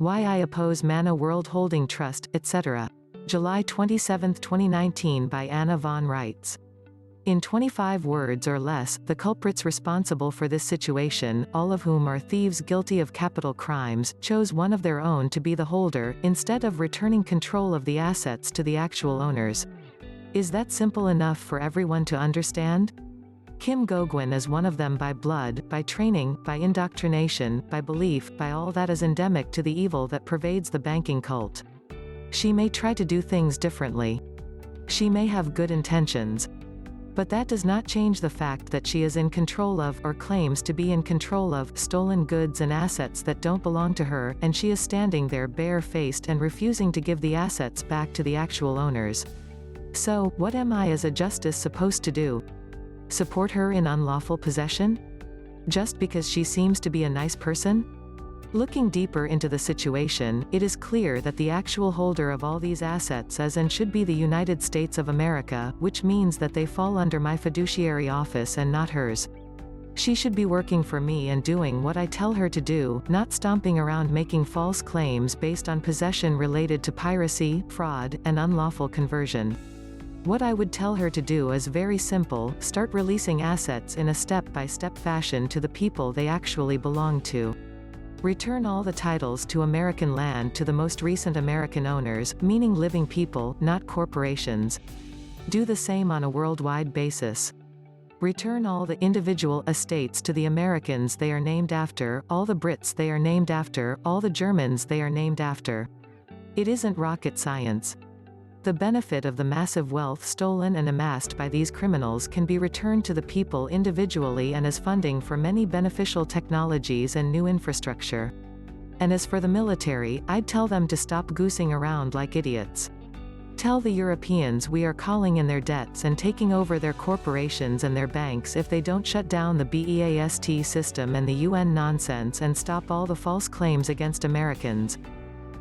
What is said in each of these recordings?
Why I Oppose Manna World Holding Trust, etc. July 27, 2019 by Anna von Reitz. In 25 words or less, the culprits responsible for this situation, all of whom are thieves guilty of capital crimes, chose one of their own to be the holder, instead of returning control of the assets to the actual owners. Is that simple enough for everyone to understand? Kim Goguen is one of them by blood, by training, by indoctrination, by belief, by all that is endemic to the evil that pervades the banking cult. She may try to do things differently. She may have good intentions. But that does not change the fact that she is in control of, or claims to be in control of, stolen goods and assets that don't belong to her, and she is standing there bare-faced and refusing to give the assets back to the actual owners. So, what am I as a justice supposed to do? Support her in unlawful possession? Just because she seems to be a nice person? Looking deeper into the situation, it is clear that the actual holder of all these assets is and should be the United States of America, which means that they fall under my fiduciary office and not hers. She should be working for me and doing what I tell her to do, not stomping around making false claims based on possession related to piracy, fraud, and unlawful conversion. What I would tell her to do is very simple: start releasing assets in a step-by-step fashion to the people they actually belong to. Return all the titles to American land to the most recent American owners, meaning living people, not corporations. Do the same on a worldwide basis. Return all the individual estates to the Americans they are named after, all the Brits they are named after, all the Germans they are named after. It isn't rocket science. The benefit of the massive wealth stolen and amassed by these criminals can be returned to the people individually and as funding for many beneficial technologies and new infrastructure. And as for the military, I'd tell them to stop goosing around like idiots. Tell the Europeans we are calling in their debts and taking over their corporations and their banks if they don't shut down the BEAST system and the UN nonsense and stop all the false claims against Americans.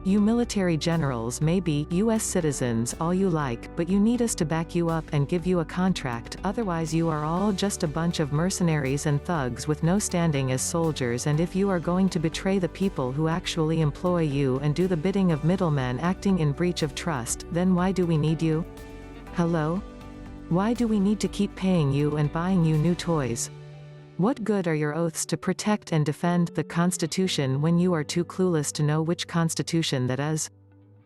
You military generals may be U.S. citizens all you like, but you need us to back you up and give you a contract, otherwise you are all just a bunch of mercenaries and thugs with no standing as soldiers, and if you are going to betray the people who actually employ you and do the bidding of middlemen acting in breach of trust, then why do we need you? Hello? Why do we need to keep paying you and buying you new toys? What good are your oaths to protect and defend the Constitution when you are too clueless to know which Constitution that is?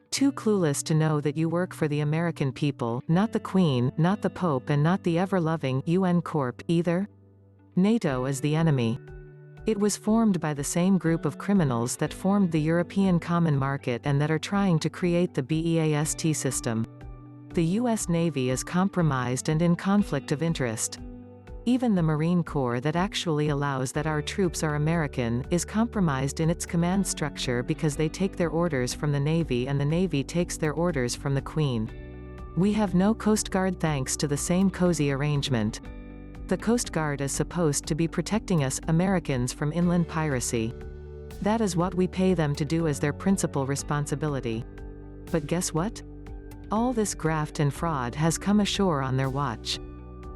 Too clueless to know that you work for the American people, not the Queen, not the Pope, and not the ever-loving UN Corp. Either? NATO is the enemy. It was formed by the same group of criminals that formed the European Common Market and that are trying to create the BEAST system. The US Navy is compromised and in conflict of interest. Even the Marine Corps that actually allows that our troops are American, is compromised in its command structure because they take their orders from the Navy and the Navy takes their orders from the Queen. We have no Coast Guard thanks to the same cozy arrangement. The Coast Guard is supposed to be protecting us, Americans, from inland piracy. That is what we pay them to do as their principal responsibility. But guess what? All this graft and fraud has come ashore on their watch.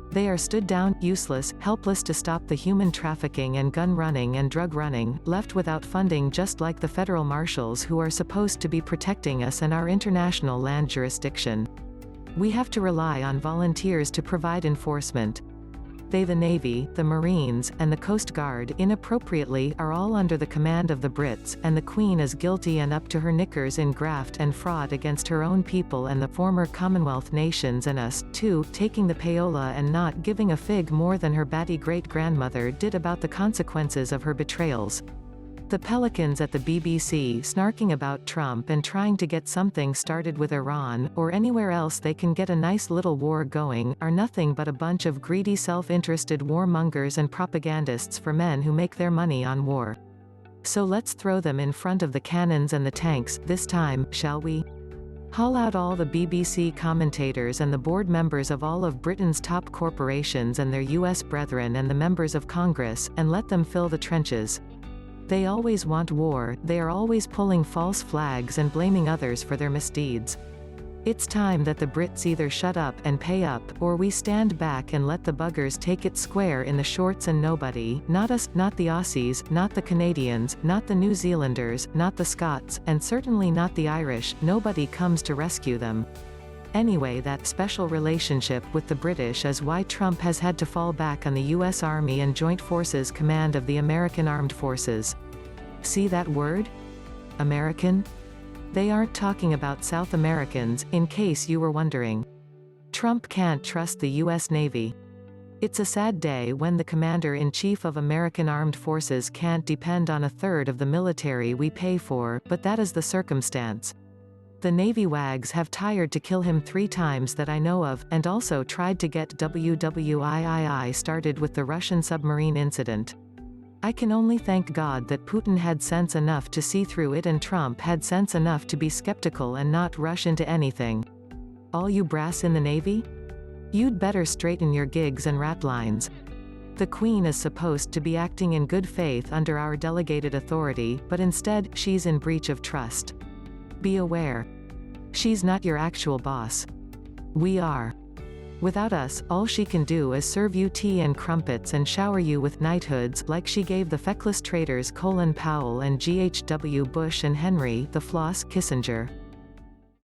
They are stood down, useless, helpless to stop the human trafficking and gun running and drug running, left without funding just like the federal marshals who are supposed to be protecting us and our international land jurisdiction. We have to rely on volunteers to provide enforcement. They, the Navy, the Marines, and the Coast Guard, inappropriately, are all under the command of the Brits, and the Queen is guilty and up to her knickers in graft and fraud against her own people and the former Commonwealth nations and us, too, taking the payola and not giving a fig more than her batty great-grandmother did about the consequences of her betrayals. The pelicans at the BBC snarking about Trump and trying to get something started with Iran, or anywhere else they can get a nice little war going, are nothing but a bunch of greedy self-interested warmongers and propagandists for men who make their money on war. So let's throw them in front of the cannons and the tanks, this time, shall we? Haul out all the BBC commentators and the board members of all of Britain's top corporations and their US brethren and the members of Congress, and let them fill the trenches. They always want war, they are always pulling false flags and blaming others for their misdeeds. It's time that the Brits either shut up and pay up, or we stand back and let the buggers take it square in the shorts and nobody, not us, not the Aussies, not the Canadians, not the New Zealanders, not the Scots, and certainly not the Irish, nobody comes to rescue them. Anyway, that special relationship with the British is why Trump has had to fall back on the U.S. Army and Joint Forces Command of the American Armed Forces. See that word? American? They aren't talking about South Americans, in case you were wondering. Trump can't trust the U.S. Navy. It's a sad day when the Commander-in-Chief of American Armed Forces can't depend on a third of the military we pay for, but that is the circumstance. The Navy wags have tried to kill him 3 times that I know of, and also tried to get WWIII started with the Russian submarine incident. I can only thank God that Putin had sense enough to see through it and Trump had sense enough to be skeptical and not rush into anything. All you brass in the Navy? You'd better straighten your gigs and ratlines. The Queen is supposed to be acting in good faith under our delegated authority, but instead, she's in breach of trust. Be aware. She's not your actual boss. We are. Without us, all she can do is serve you tea and crumpets and shower you with knighthoods like she gave the feckless traitors Colin Powell and G.H.W. Bush and Henry the Floss Kissinger.